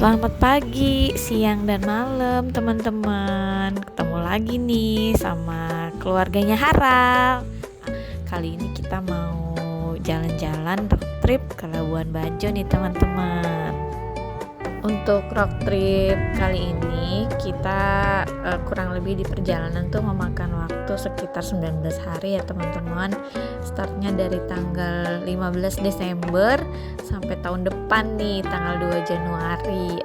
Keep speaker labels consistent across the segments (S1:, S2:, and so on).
S1: Selamat pagi, siang, dan malam teman-teman. Ketemu lagi nih sama keluarganya Harald. Kali ini kita mau jalan-jalan road trip ke Labuan Bajo nih teman-teman. Untuk road trip kali ini kita kurang lebih di perjalanan tuh memakan waktu sekitar 19 hari ya teman-teman. Startnya dari tanggal 15 Desember sampai tahun depan nih tanggal 2 Januari.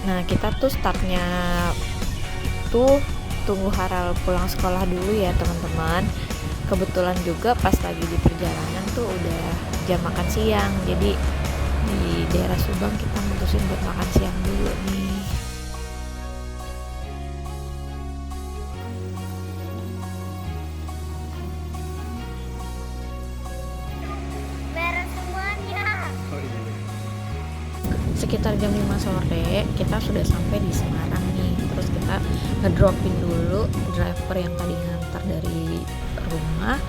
S1: Nah, kita tuh startnya tuh tunggu Harald pulang sekolah dulu ya teman-teman. Kebetulan juga pas lagi di perjalanan tuh udah jam makan siang. Jadi di daerah Subang kita mutusin buat makan siang dulu nih. Sekitar jam 5 sore kita sudah sampai di Semarang nih. Terus kita ngedropin dulu driver yang tadi ngantar dari rumah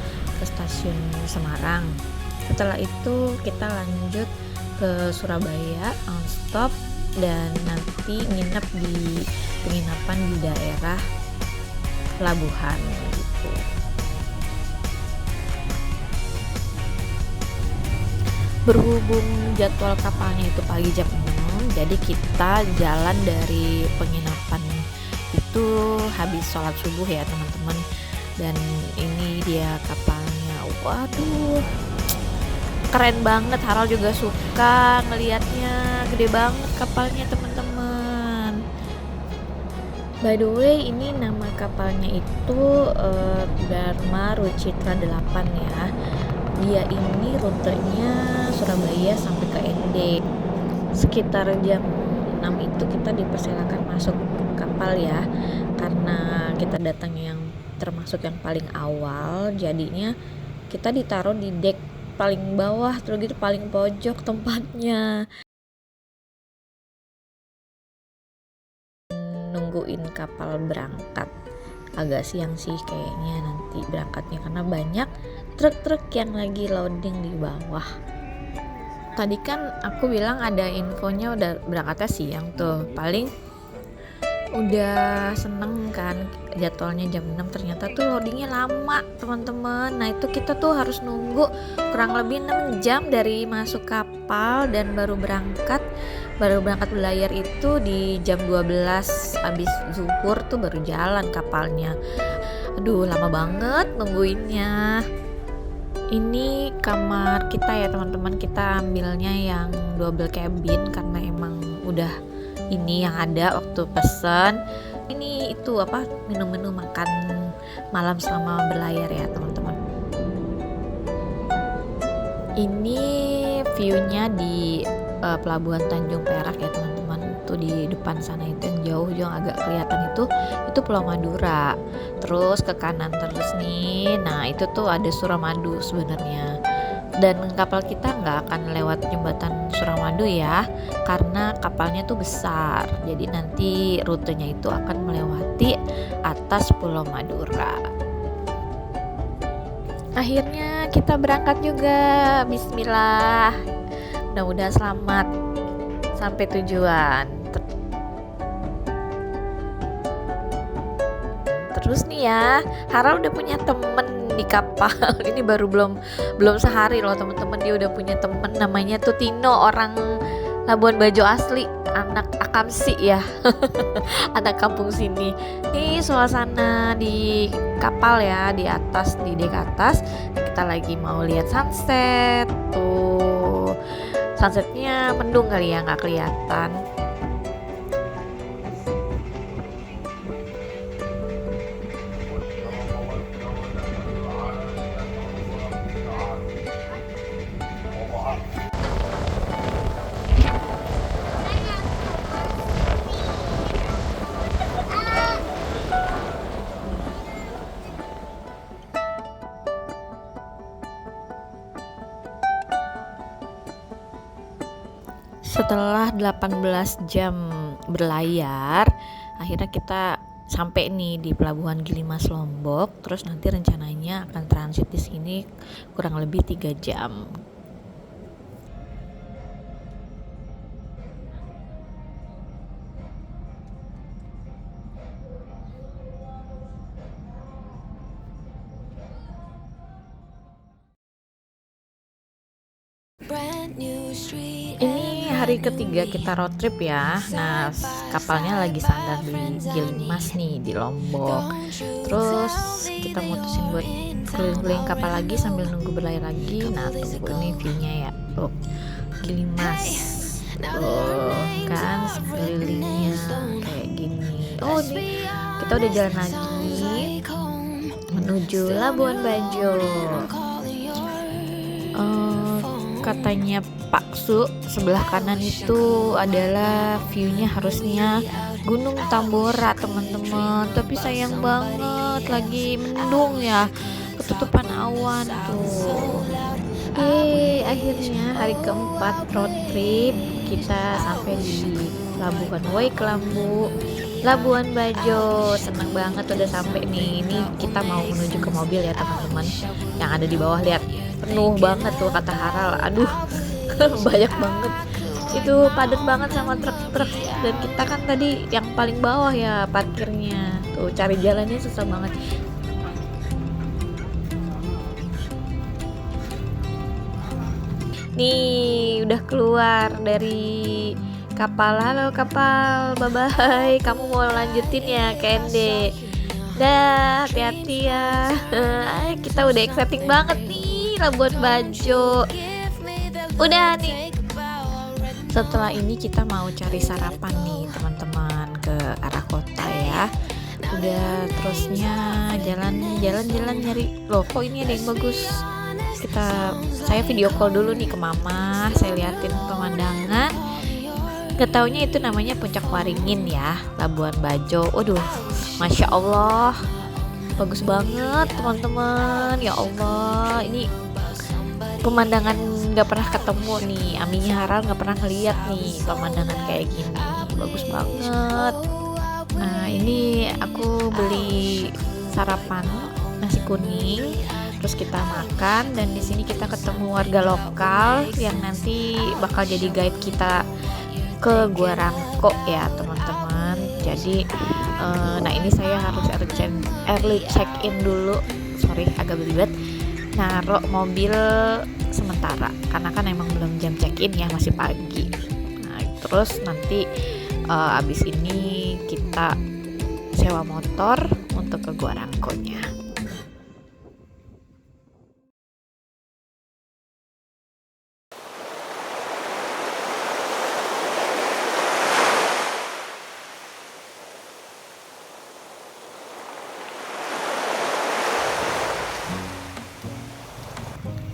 S1: ke stasiun Semarang. Setelah itu kita lanjut ke Surabaya on stop dan nanti nginep di penginapan di daerah Pelabuhan gitu. Berhubung jadwal kapalnya itu pagi jam 6, jadi kita jalan dari penginapan itu habis sholat subuh ya teman-teman. Dan ini dia kapalnya, waduh keren banget, Harald juga suka ngelihatnya, gede banget kapalnya teman-teman. By the way, ini nama kapalnya itu Dharma Rucitra 8 ya. Dia ini rutenya Surabaya sampai ke ND. Sekitar jam 6 itu kita dipersilakan masuk kapal ya, karena kita datangnya yang termasuk yang paling awal, jadinya kita ditaruh di dek paling bawah, terus gitu paling pojok tempatnya. Nungguin kapal berangkat. Agak siang sih kayaknya nanti berangkatnya karena banyak truk-truk yang lagi loading di bawah. Tadi kan aku bilang ada infonya udah berangkatnya siang tuh. Paling udah seneng kan jadwalnya jam 6, ternyata tuh loadingnya lama teman-teman. Nah itu kita tuh harus nunggu kurang lebih 6 jam dari masuk kapal dan baru berangkat berlayar itu di jam 12 habis zuhur tuh baru jalan kapalnya. Aduh lama banget nungguinnya. Ini kamar kita ya teman-teman, kita ambilnya yang double cabin karena emang udah ini yang ada waktu pesen. Ini itu apa, menu-menu makan malam selama berlayar ya teman-teman. Ini viewnya di Pelabuhan Tanjung Perak ya teman-teman. Tuh di depan sana itu yang jauh yang agak kelihatan itu Pulau Madura. Terus ke kanan terus nih, nah itu tuh ada Suramadu sebenarnya. Dan kapal kita nggak akan lewat jembatan Suramadu ya, karena kapalnya tuh besar. Jadi nanti rutenya itu akan melewati atas Pulau Madura. Akhirnya kita berangkat juga, bismillah. Mudah-mudahan selamat sampai tujuan. Terus nih ya, Harald udah punya temen di kapal. Ini baru belum sehari loh teman-teman, dia udah punya temen namanya tuh Tino, orang Labuan Bajo asli, anak Akamsi ya. Anak kampung sini. Ini suasana di kapal ya, di atas, di dek atas. Kita lagi mau lihat sunset tuh. Sunsetnya mendung kali ya, nggak kelihatan. Setelah 18 jam berlayar, akhirnya kita sampai nih di Pelabuhan Gilimas Lombok. Terus nanti rencananya akan transit di sini kurang lebih 3 jam. Ini hari ketiga kita road trip ya. Nah, kapalnya lagi sandar di Gilimas nih di Lombok. Terus kita mutusin buat keliling-keliling kapal lagi sambil nunggu berlayar lagi. Nah, tunggu ini view-nya ya. Tuh, Gilimas. Tuh, kan sekelilingnya kayak gini. Oh, nih kita udah jalan lagi menuju Labuan Bajo. Katanya Pak Su, sebelah kanan itu adalah view-nya harusnya Gunung Tambora teman-teman, tapi sayang banget lagi mendung ya, ketutupan awan tuh. Akhirnya hari keempat road trip kita sampai di Pelabuhan Wai Kelambu, Labuan Bajo. Seneng banget udah sampai nih. Ini kita mau menuju ke mobil ya teman-teman. Yang ada di bawah lihat penuh banget tuh kata Haral. Aduh, banyak banget. Itu padat banget sama truk-truk. Dan kita kan tadi yang paling bawah ya parkirnya. Tuh cari jalannya susah banget. Nih udah keluar dari kapal. Halo kapal, bye bye. Kamu mau lanjutin ya ke Ende? Dah, hati-hati ya. Kita udah exciting banget nih Labuan Bajo. Udah nih. Setelah ini kita mau cari sarapan nih teman-teman ke arah kota ya. Udah terusnya jalan-jalan nyari. Loh, kok ini ada yang bagus? Saya video call dulu nih ke mama, saya liatin pemandangan. Ketaunya itu namanya Puncak Waringin ya, Labuan Bajo. Waduh, masya Allah, bagus banget teman-teman. Ya Allah, ini pemandangan nggak pernah ketemu nih. Aminya Haral nggak pernah ngeliat nih pemandangan kayak gini, bagus banget. Nah ini aku beli sarapan nasi kuning. Terus kita makan dan di sini kita ketemu warga lokal yang nanti bakal jadi guide kita ke Gua Rangko ya teman-teman. Jadi nah ini saya harus early check in dulu. Sorry agak belibet. Naruh mobil sementara karena kan emang belum jam check in ya, masih pagi. Nah, terus nanti abis ini kita sewa motor untuk ke Gua Rangkonya.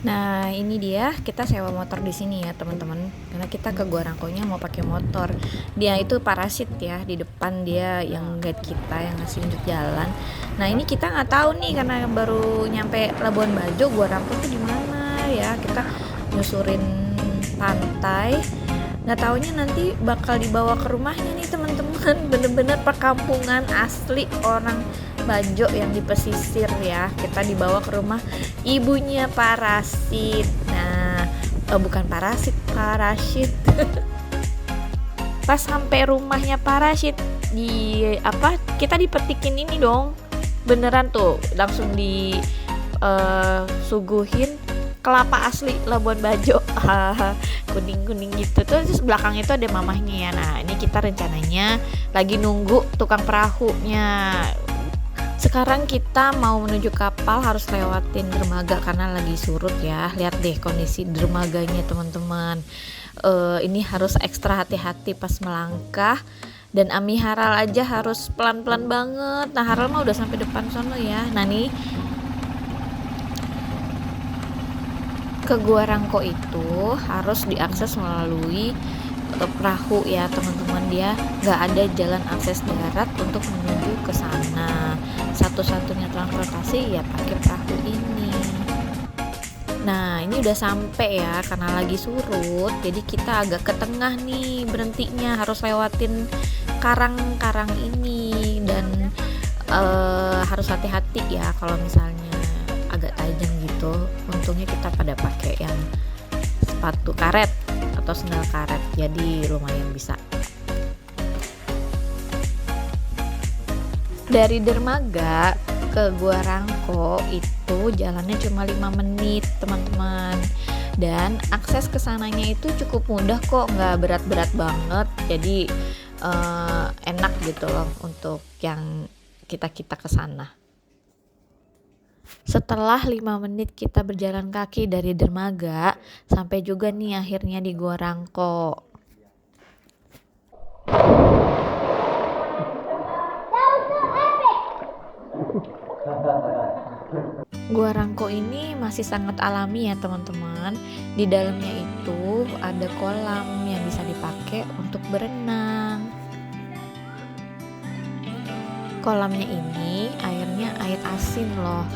S1: Nah ini dia, kita sewa motor di sini ya teman-teman, karena kita ke Gua Rangkonya mau pakai motor. Dia itu parasit ya, di depan dia yang guide kita, yang ngasih unjuk jalan. Nah ini kita nggak tahu nih karena baru nyampe Labuan Bajo, Gua Rangko itu di mana ya. Kita nyusurin pantai, nggak taunya nanti bakal dibawa ke rumahnya nih teman-teman. Bener-bener perkampungan asli orang Bajo yang di pesisir ya. Kita dibawa ke rumah ibunya Parasit. Nah, bukan Parasit. Pas sampai rumahnya Parasit kita dipetikin ini dong. Beneran tuh, langsung suguhin kelapa asli Labuan Bajo. Kuning-kuning gitu. Terus belakang itu ada mamahnya ya. Nah, ini kita rencananya lagi nunggu tukang perahunya. Sekarang kita mau menuju kapal, harus lewatin dermaga karena lagi surut ya. Lihat deh kondisi dermaganya teman-teman. Ini harus ekstra hati-hati pas melangkah. Dan Ami Haral aja harus pelan-pelan banget. Nah Haral mah udah sampai depan sana ya. Nah nih ke Gua Rangko itu harus diakses melalui perahu ya teman-teman. Dia nggak ada jalan akses darat untuk menuju ke sana. Satu-satunya transportasi ya pakai perahu ini. Nah, ini udah sampai ya, karena lagi surut, jadi kita agak ke tengah nih berhentinya, harus lewatin karang-karang ini dan harus hati-hati ya kalau misalnya agak tajam gitu. Untungnya kita pada pakai yang sepatu karet atau sandal karet, jadi lumayan bisa. Dari dermaga ke Gua Rangko itu jalannya cuma 5 menit teman-teman, dan akses ke sananya itu cukup mudah kok, nggak berat-berat banget, jadi enak gitu loh untuk yang kita ke sana. Setelah 5 menit kita berjalan kaki dari dermaga, sampai juga nih akhirnya di Gua Rangko. Gua Rangko ini masih sangat alami ya teman-teman. Di dalamnya itu ada kolam yang bisa dipakai untuk berenang. Kolamnya ini airnya air asin loh.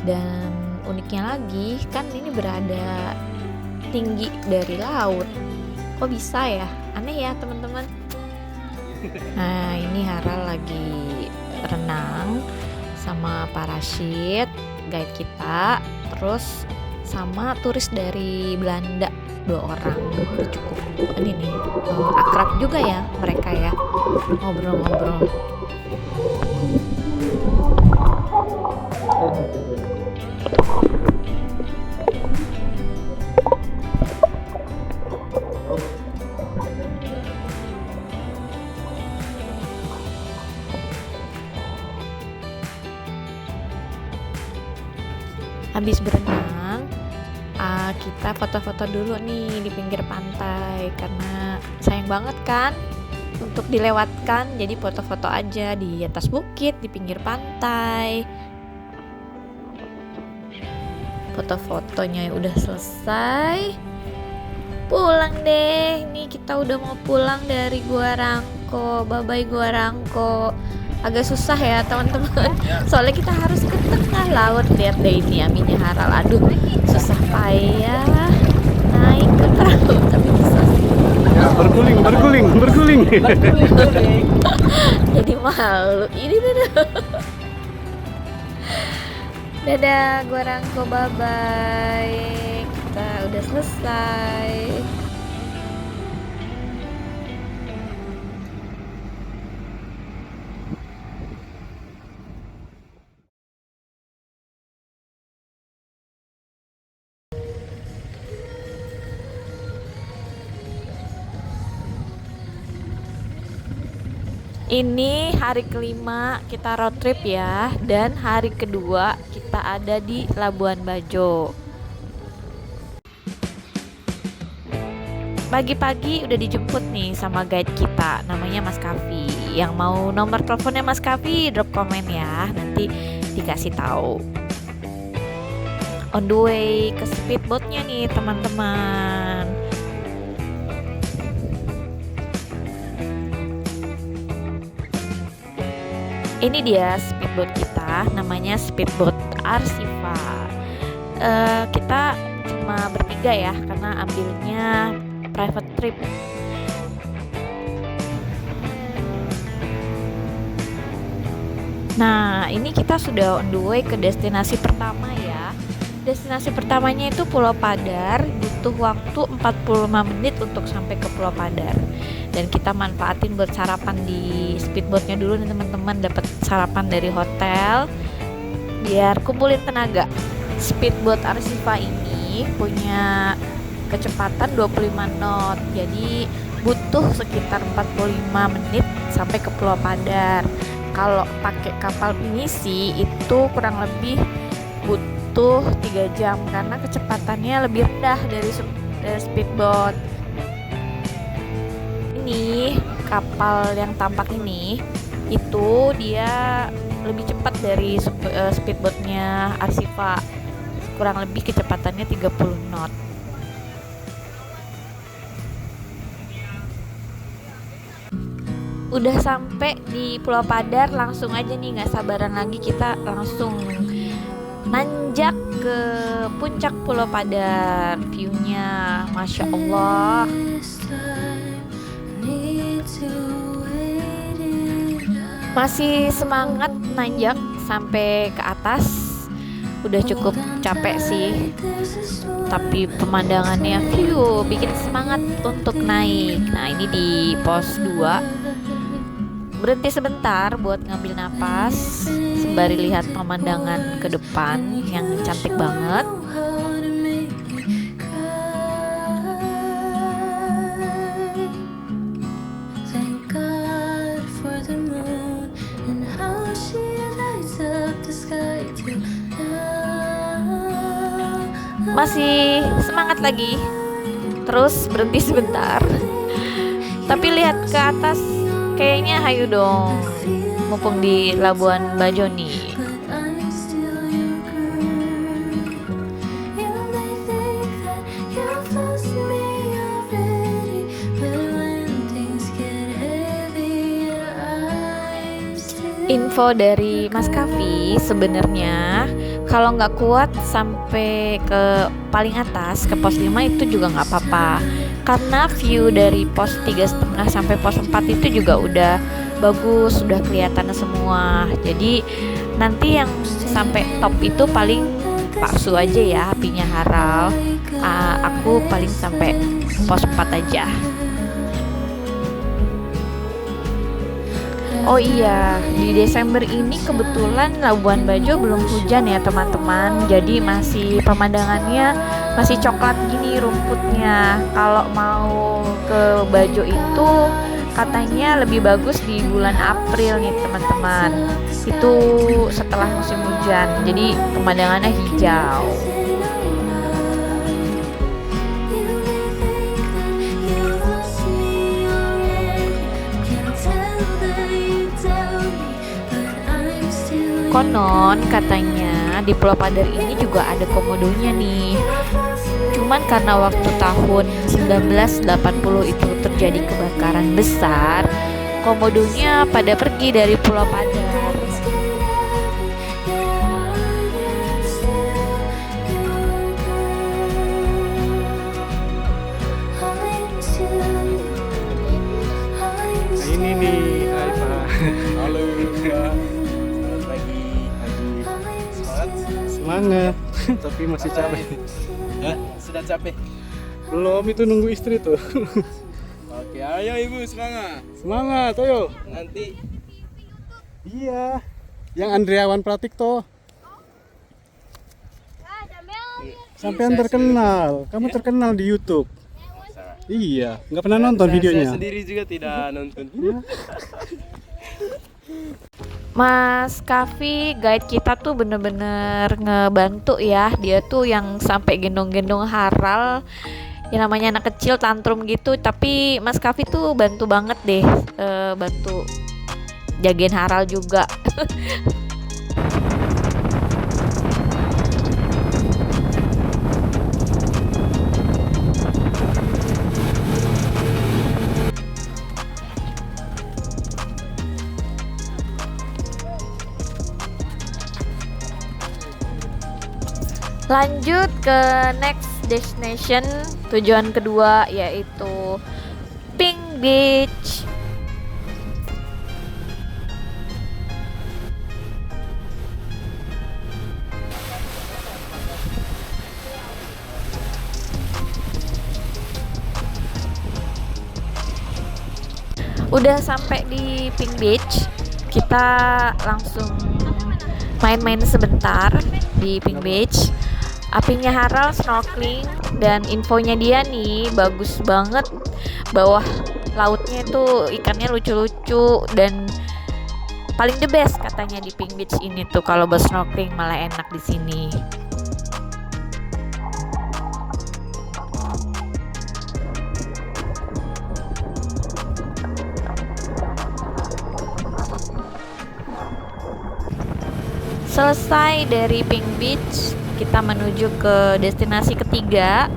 S1: Dan uniknya lagi, kan ini berada tinggi dari laut. Kok bisa ya? Aneh ya teman-teman. Nah, ini Hara lagi renang sama Pak Rashid, guide kita, terus sama turis dari Belanda 2 orang. Udah cukup ini nih, akrab juga ya mereka ya, ngobrol-ngobrol. Habis berenang, kita foto-foto dulu nih di pinggir pantai, karena sayang banget kan untuk dilewatkan, jadi foto-foto aja di atas bukit, di pinggir pantai. Foto-fotonya udah selesai, pulang deh. Nih kita udah mau pulang dari Gua Rangko. Bye-bye Gua Rangko. Agak susah ya teman-teman, soalnya kita harus ke tengah laut. Lihat deh ini Aminya Haral, aduh susah payah naik ke perahu, tapi bisa
S2: ya, berguling
S1: jadi malu ini dadah Gua Rangko, bye bye, kita udah selesai. Ini hari kelima kita road trip ya, dan hari kedua kita ada di Labuan Bajo. Pagi-pagi udah dijemput nih sama guide kita, namanya Mas Kavi. Yang mau nomor teleponnya Mas Kavi, drop komen ya, nanti dikasih tahu. On the way ke speedboatnya nih teman-teman. Ini dia speedboat kita, namanya speedboat Arsifa. Kita cuma bertiga ya, karena ambilnya private trip. Nah, ini kita sudah on the way ke destinasi pertama ya. Destinasi pertamanya itu Pulau Padar, butuh waktu 45 menit untuk sampai ke Pulau Padar. Dan kita manfaatin buat sarapan di speedboatnya dulu nih teman-teman, dapat sarapan dari hotel biar kumpulin tenaga. Speedboat Arsifa ini punya kecepatan 25 knot, jadi butuh sekitar 45 menit sampai ke Pulau Padar. Kalau pakai kapal pinisi itu kurang lebih butuh 3 jam karena kecepatannya lebih rendah dari speedboat. Ini kapal yang tampak ini itu dia lebih cepat dari speedboatnya Arsifa, kurang lebih kecepatannya 30 knot. Udah sampai di Pulau Padar, langsung aja nih, nggak sabaran lagi kita langsung nanjak ke puncak Pulau Padar. View-nya Masya Allah. Masih semangat nanjak sampai ke atas. Udah cukup capek sih, tapi pemandangannya bikin semangat untuk naik. Nah, ini di pos 2. Berhenti sebentar buat ngambil napas sembari lihat pemandangan ke depan yang cantik banget. Masih semangat lagi, terus berhenti sebentar. Tapi lihat ke atas, kayaknya hayu dong, mumpung di Labuan Bajo nih. Info dari Mas Kavi, sebenarnya kalau nggak kuat sampai ke paling atas ke pos 5 itu juga nggak apa-apa, karena view dari pos 3,5 sampai pos 4 itu juga udah bagus, sudah kelihatan semua. Jadi nanti yang sampai top itu paling palsu aja ya, apinya Haral. Aku paling sampai pos 4 aja. Oh iya, di Desember ini kebetulan Labuan Bajo belum hujan ya teman-teman. Jadi masih pemandangannya masih coklat gini rumputnya. Kalau mau ke Bajo itu katanya lebih bagus di bulan April nih teman-teman. Itu setelah musim hujan. Jadi pemandangannya hijau. Konon katanya di Pulau Padar ini juga ada komodonya nih. Cuman karena waktu tahun 1980 itu terjadi kebakaran besar, komodonya pada pergi dari Pulau Padar.
S2: Nah, ini nih, hai Pak.
S3: Halo Pak, selamat pagi. Semangat?
S2: Semangat, tapi masih capek.
S3: Hah? Sudah capek?
S2: Belum, itu nunggu istri tuh.
S3: Oke, ayo Ibu semangat.
S2: Semangat, ayo.
S3: Nanti
S2: Iya, yang Andriawan Pratikto. Sampean terkenal, kamu terkenal di YouTube. Iya, nggak pernah nonton videonya.
S3: Saya sendiri juga tidak nonton.
S1: Mas Kavi guide kita tuh bener-bener ngebantu ya. Dia tuh yang sampai gendong-gendong Haral. Ya namanya anak kecil tantrum gitu. Tapi Mas Kavi tuh bantu banget deh, bantu jagain Haral juga. Lanjut ke next destination, tujuan kedua yaitu Pink Beach. Udah sampai di Pink Beach, kita langsung main-main sebentar di Pink Beach. Apinya Haral, snorkeling, dan infonya dia nih bagus banget. Bawah lautnya tuh ikannya lucu-lucu dan paling the best katanya di Pink Beach ini tuh kalau buat snorkeling, malah enak di sini. Selesai dari Pink Beach, kita menuju ke destinasi ketiga,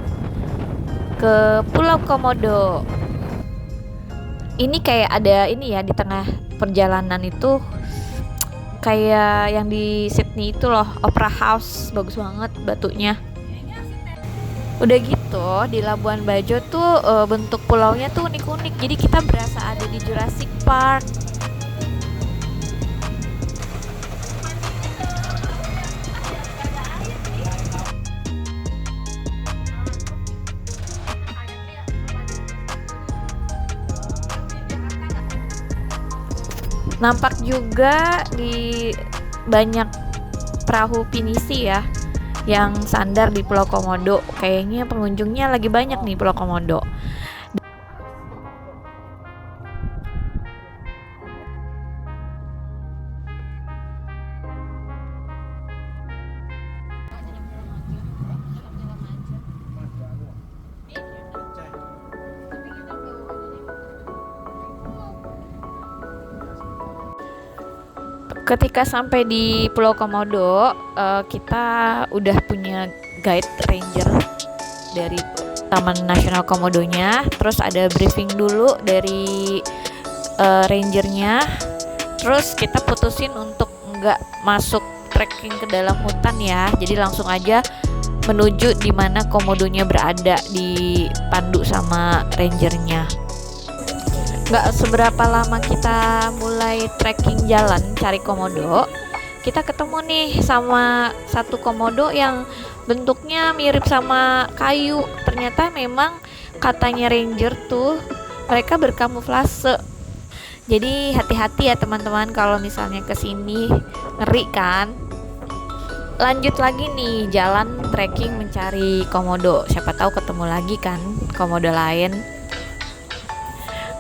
S1: ke Pulau Komodo. Ini kayak ada ini ya, di tengah perjalanan itu kayak yang di Sydney itu loh, Opera House, bagus banget batunya. Udah gitu di Labuan Bajo tuh bentuk pulaunya tuh unik-unik, jadi kita berasa ada di Jurassic Park. Nampak juga di banyak perahu pinisi ya yang sandar di Pulau Komodo. Kayaknya pengunjungnya lagi banyak nih Pulau Komodo. Ketika sampai di Pulau Komodo, kita udah punya guide ranger dari Taman Nasional Komodonya. Terus ada briefing dulu dari rangernya. Terus kita putusin untuk nggak masuk trekking ke dalam hutan ya. Jadi langsung aja menuju di mana komodonya berada, dipandu sama rangernya. Nggak seberapa lama kita mulai trekking jalan cari komodo, kita ketemu nih sama satu komodo yang bentuknya mirip sama kayu. Ternyata memang katanya ranger tuh mereka berkamuflase. Jadi hati-hati ya teman-teman kalau misalnya kesini, ngeri kan. Lanjut lagi nih jalan trekking mencari komodo, siapa tahu ketemu lagi kan komodo lain.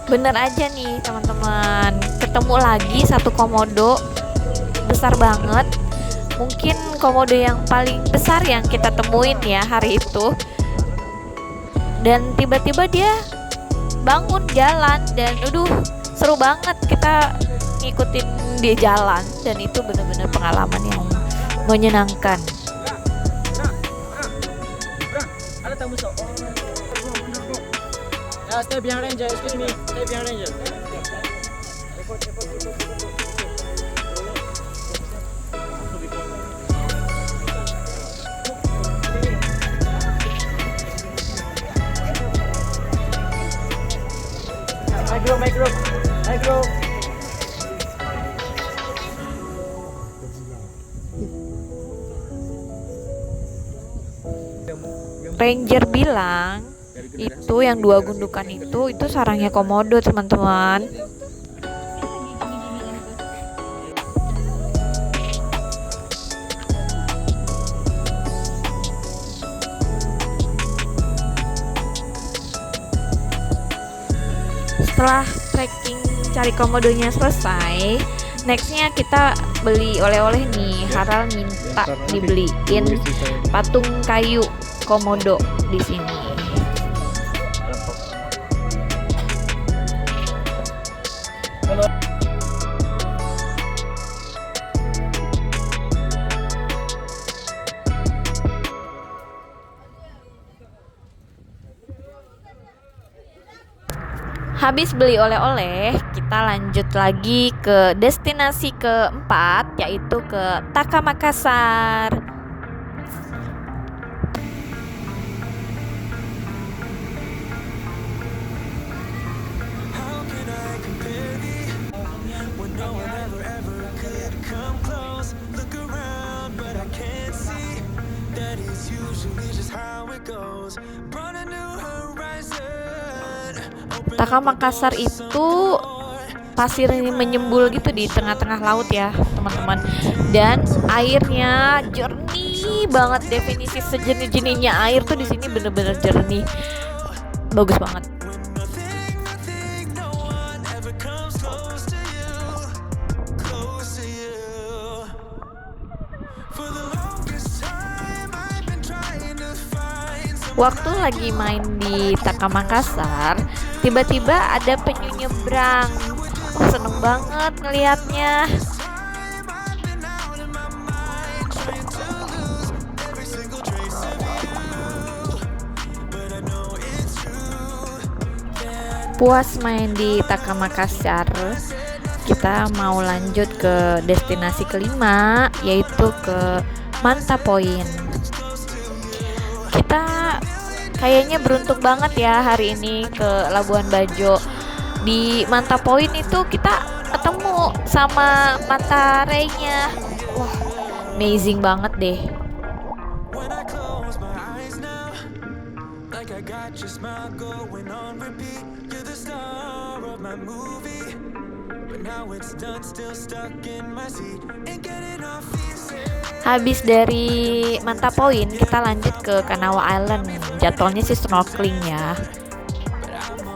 S1: Bener aja nih teman-teman, ketemu lagi satu komodo besar banget. Mungkin komodo yang paling besar yang kita temuin ya hari itu. Dan tiba-tiba dia bangun jalan dan seru banget kita ngikutin dia jalan. Dan itu bener-bener pengalaman yang menyenangkan.
S4: Stay behind ranger, excuse me. Stay behind ranger. Micro.
S1: Ranger bilang itu yang 2 gundukan itu sarangnya komodo teman-teman. Setelah trekking cari komodonya selesai, nextnya kita beli oleh-oleh nih. Harald minta dibeliin patung kayu komodo di sini. Habis beli oleh-oleh, kita lanjut lagi ke destinasi keempat, yaitu ke Taka Makassar. Taka Makassar itu pasir ini menyembul gitu di tengah-tengah laut ya teman-teman, dan airnya jernih banget. Definisi sejernih-jernihnya air tuh di sini bener-bener jernih, bagus banget. Waktu lagi main di Taka Makassar, tiba-tiba ada penyu nyebrang. Seneng banget ngelihatnya. Puas main di Taka Makassar, kita mau lanjut ke destinasi kelima, yaitu ke Manta Point. Kita kayaknya beruntung banget ya hari ini ke Labuan Bajo. Di Manta Point itu kita ketemu sama manta ray-nya. Wah, amazing banget deh.
S5: When I close my eyes now, like I got your smile going on repeat. You're the star of my movie, but now it's done, still stuck in my seat. Ain't getting off easy.
S1: Habis dari Manta Point kita lanjut ke Kanawa Island. Jadwalnya sih snorkeling ya.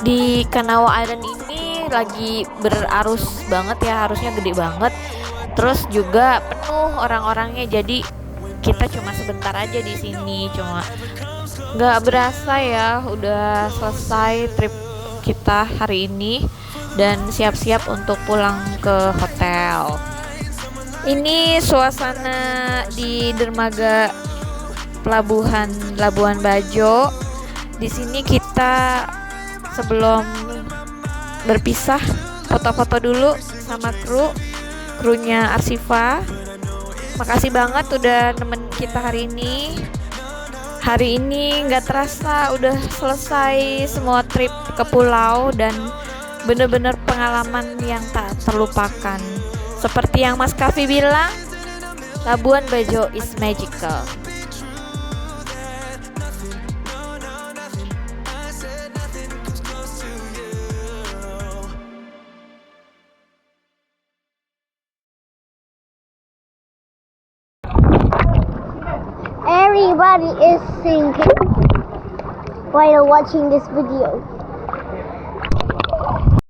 S1: Di Kanawa Island ini lagi berarus banget ya, arusnya gede banget. Terus juga penuh orang-orangnya, jadi kita cuma sebentar aja di sini, cuma nggak berasa ya udah selesai trip kita hari ini dan siap-siap untuk pulang ke hotel. Ini suasana di dermaga pelabuhan Labuan Bajo. Di sini kita sebelum berpisah foto-foto dulu sama krunya Arsiva. Makasih banget udah nemenin kita hari ini. Hari ini nggak terasa udah selesai semua trip ke pulau dan bener-bener pengalaman yang tak terlupakan. Seperti yang Mas Kavi bilang, Labuan Bajo is magical.
S6: Everybody is singing while watching this video.